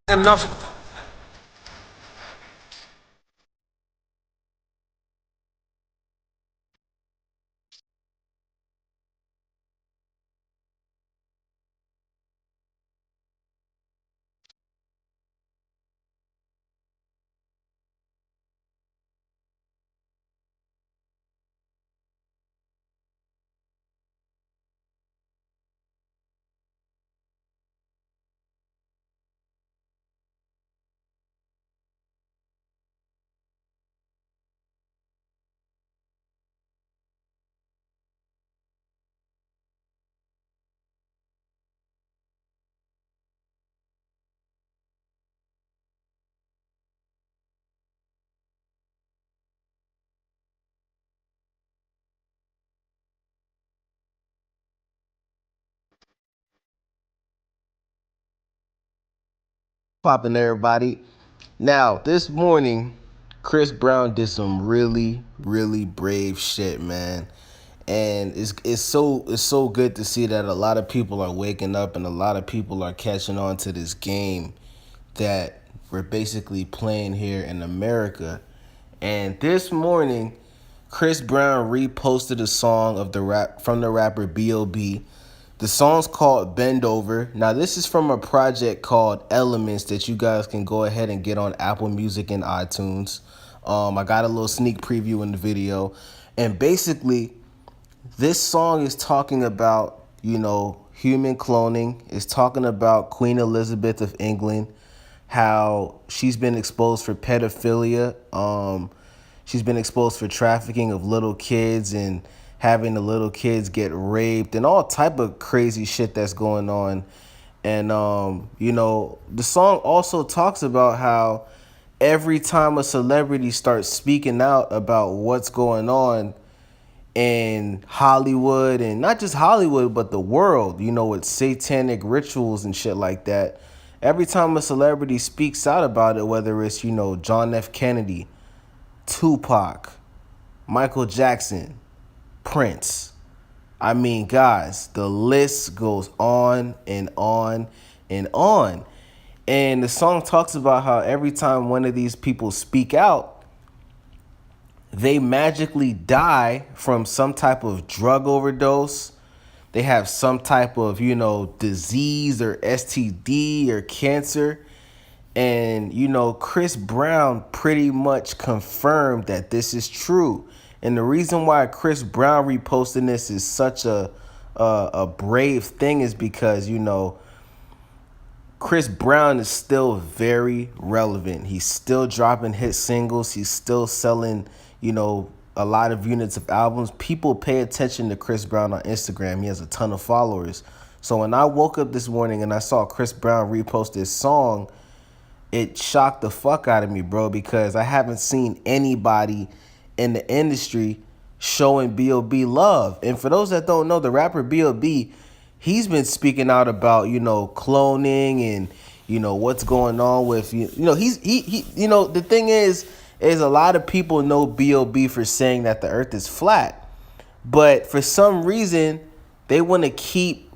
enough. Popping everybody. Now, this morning, Chris Brown did some really, really brave shit, man. And it's so good to see that a lot of people are waking up and a lot of people are catching on to this game that we're basically playing here in America. And this morning, Chris Brown reposted a song of the rap from the rapper B.o.b. The song's called Bend Over. Now, this is from a project called Elements that you guys can go ahead and get on Apple Music and iTunes. I got a little sneak preview in the video. And basically, this song is talking about, human cloning. It's talking about Queen Elizabeth of England, how she's been exposed for pedophilia. She's been exposed for trafficking of little kids and having the little kids get raped and all type of crazy shit that's going on. And the song also talks about how every time a celebrity starts speaking out about what's going on in Hollywood, and not just Hollywood, but the world, with satanic rituals and shit like that. Every time a celebrity speaks out about it, whether it's, John F. Kennedy, Tupac, Michael Jackson, Prince. I mean, guys, the list goes on and on and on. And the song talks about how every time one of these people speak out, they magically die from some type of drug overdose. They have some type of, disease or STD or cancer. And, Chris Brown pretty much confirmed that this is true. And the reason why Chris Brown reposting this is such a brave thing is because, Chris Brown is still very relevant. He's still dropping hit singles. He's still selling, a lot of units of albums. People pay attention to Chris Brown on Instagram. He has a ton of followers. So when I woke up this morning and I saw Chris Brown repost this song, it shocked the fuck out of me, bro, because I haven't seen anybody in the industry showing B.o.b. love. And for those that don't know, the rapper B.o.b., he's been speaking out about, cloning and, what's going on with, the thing is a lot of people know B.o.b. for saying that the earth is flat. But for some reason, they want to keep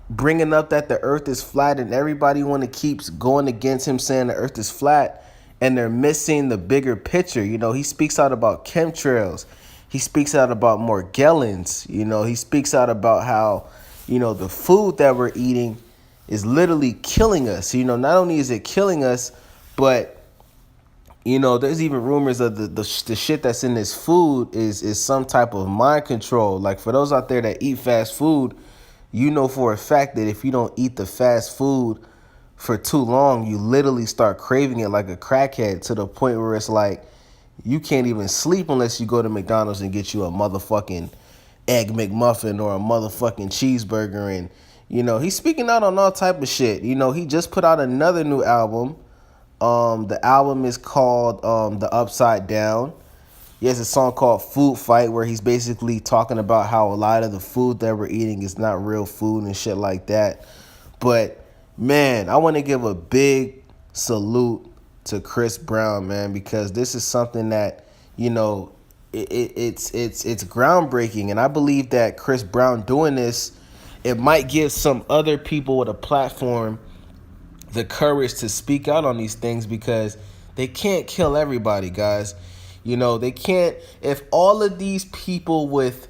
bringing up that the earth is flat, and everybody want to keeps going against him saying the earth is flat, and they're missing the bigger picture. He speaks out about chemtrails. He speaks out about Morgellons. He speaks out about how, the food that we're eating is literally killing us. Not only is it killing us, but there's even rumors of the shit that's in this food is some type of mind control. Like, for those out there that eat fast food, for a fact that if you don't eat the fast food for too long, you literally start craving it like a crackhead, to the point where it's like you can't even sleep unless you go to McDonald's and get you a motherfucking egg McMuffin or a motherfucking cheeseburger. And he's speaking out on all type of shit. He just put out another new album. The album is called The Upside Down. He has a song called Food Fight, where he's basically talking about how a lot of the food that we're eating is not real food and shit like that. But man, I want to give a big salute to Chris Brown, man, because this is something that, it's groundbreaking. And I believe that Chris Brown doing this, it might give some other people with a platform the courage to speak out on these things, because they can't kill everybody, guys. You know, they can't. If all of these people with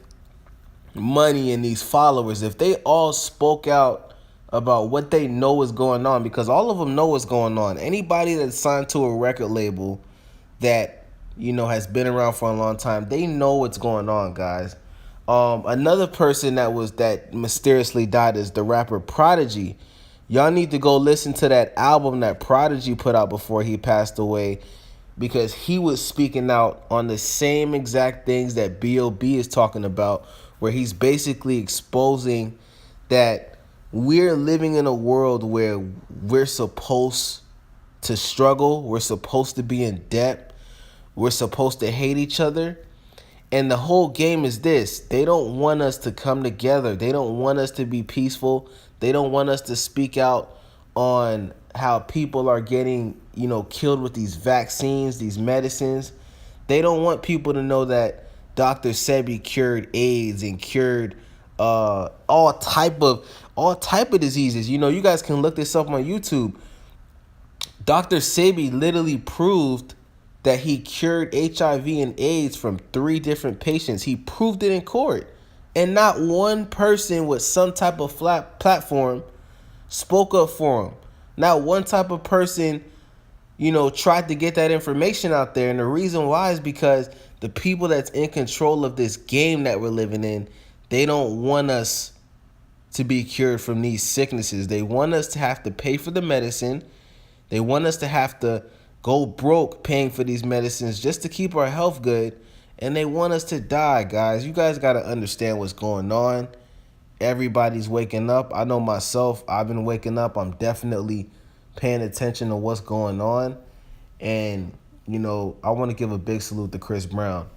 money and these followers, if they all spoke out about what they know is going on, because all of them know what's going on. Anybody that's signed to a record label that, you know, has been around for a long time, they know what's going on, guys. Another person that mysteriously died is the rapper Prodigy. Y'all need to go listen to that album that Prodigy put out before he passed away, because he was speaking out on the same exact things that B.o.b is talking about, where he's basically exposing that we're living in a world where we're supposed to struggle, we're supposed to be in debt, we're supposed to hate each other. And the whole game is this: they don't want us to come together. They don't want us to be peaceful. They don't want us to speak out on how people are getting, you know, killed with these vaccines, these medicines. They don't want people to know that Dr. Sebi cured AIDS and cured all type of diseases. You know, you guys can look this up on YouTube. Dr. Sebi literally proved that he cured HIV and AIDS from 3 different patients. He proved it in court. And not one person with some type of flat platform spoke up for him. Not one type of person, you know, tried to get that information out there. And the reason why is because the people that's in control of this game that we're living in, they don't want us to be cured from these sicknesses. They want us to have to pay for the medicine. They want us to have to go broke paying for these medicines just to keep our health good. And they want us to die, guys. You guys got to understand what's going on. Everybody's waking up. I know myself, I've been waking up. I'm definitely paying attention to what's going on. And, you know, I want to give a big salute to Chris Brown.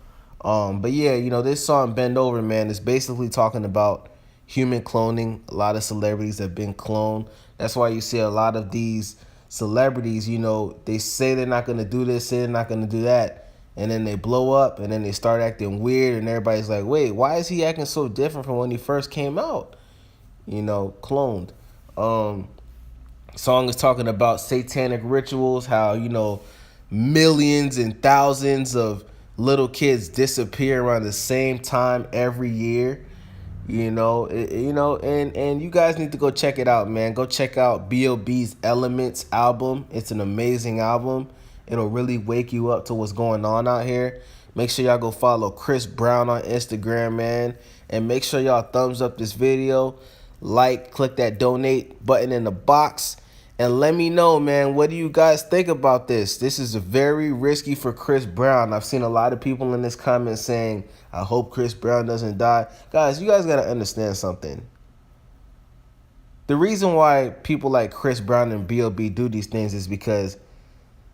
But yeah, you know, this song Bend Over, man, is basically talking about human cloning. A lot of celebrities have been cloned. That's why you see a lot of these celebrities, you know, they say they're not going to do this, say they're not going to do that. And then they blow up and then they start acting weird. And everybody's like, wait, why is he acting so different from when he first came out? You know, cloned. Song is talking about satanic rituals, how, you know, millions and thousands of little kids disappear around the same time every year. And you guys need to go check it out, man. Go check out B.o.b's Elements album. It's an amazing album. It'll really wake you up to what's going on out here. Make sure y'all go follow Chris Brown on Instagram, man. And make sure y'all thumbs up this video. Like, click that donate button in the box. And let me know, man, what do you guys think about this? This is very risky for Chris Brown. I've seen a lot of people in this comment saying, I hope Chris Brown doesn't die. Guys, you guys got to understand something. The reason why people like Chris Brown and B.o.b do these things is because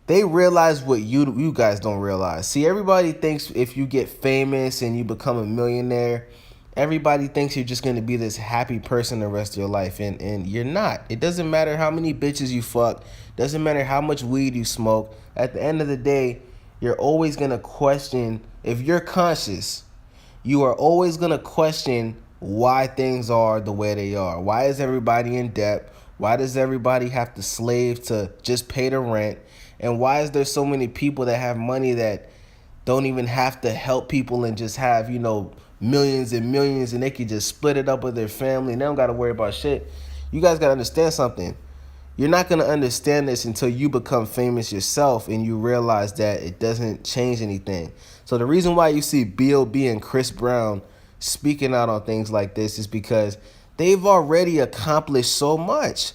they realize what you guys don't realize. See, everybody thinks if you get famous and you become a millionaire, everybody thinks you're just going to be this happy person the rest of your life. And you're not. It doesn't matter how many bitches you fuck. Doesn't matter how much weed you smoke. At the end of the day, you're always going to question, if you're conscious, you are always going to question why things are the way they are. Why is everybody in debt? Why does everybody have to slave to just pay the rent? And why is there so many people that have money that don't even have to help people and just have, you know, millions and millions, and they can just split it up with their family and they don't got to worry about shit? You guys got to understand something. You're not going to understand this until you become famous yourself and you realize that it doesn't change anything. So the reason why you see B.o.b and Chris Brown speaking out on things like this is because they've already accomplished so much.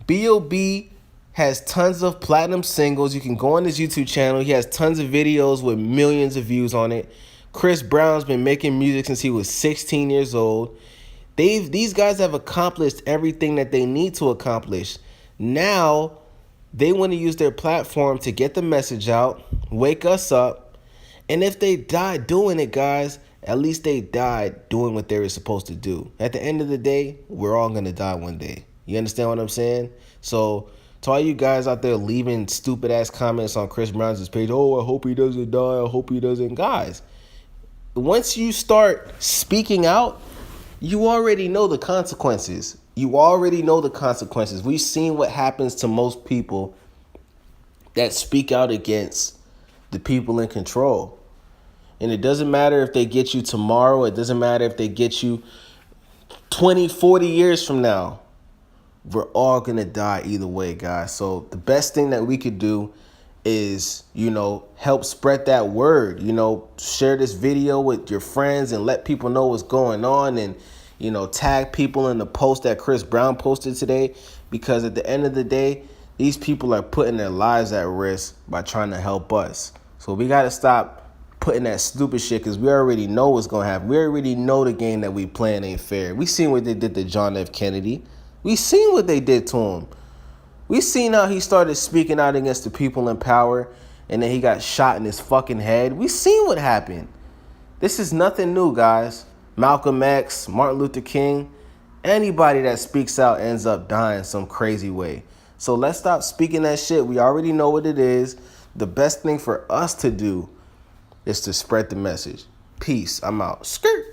B.o.b has tons of platinum singles. You can go on his YouTube channel. He has tons of videos with millions of views on it. Chris Brown's been making music since he was 16 years old. These guys have accomplished everything that they need to accomplish. Now, they want to use their platform to get the message out, wake us up. And if they die doing it, guys, at least they died doing what they were supposed to do. At the end of the day, we're all going to die one day. You understand what I'm saying? So, to all you guys out there leaving stupid-ass comments on Chris Brown's page, oh, I hope he doesn't die, I hope he doesn't. Guys, once you start speaking out, you already know the consequences. You already know the consequences. We've seen what happens to most people that speak out against the people in control. And it doesn't matter if they get you tomorrow. It doesn't matter if they get you 20, 40 years from now. We're all going to die either way, guys. So the best thing that we could do is, help spread that word. Share this video with your friends and let people know what's going on, and, tag people in the post that Chris Brown posted today, because at the end of the day, these people are putting their lives at risk by trying to help us. So we got to stop putting that stupid shit, because we already know what's going to happen. We already know the game that we playing ain't fair. We seen what they did to John F. Kennedy. We seen what they did to him. We seen how he started speaking out against the people in power, and then he got shot in his fucking head. We seen what happened. This is nothing new, guys. Malcolm X, Martin Luther King, anybody that speaks out ends up dying some crazy way. So let's stop speaking that shit. We already know what it is. The best thing for us to do is to spread the message. Peace. I'm out. Skirt.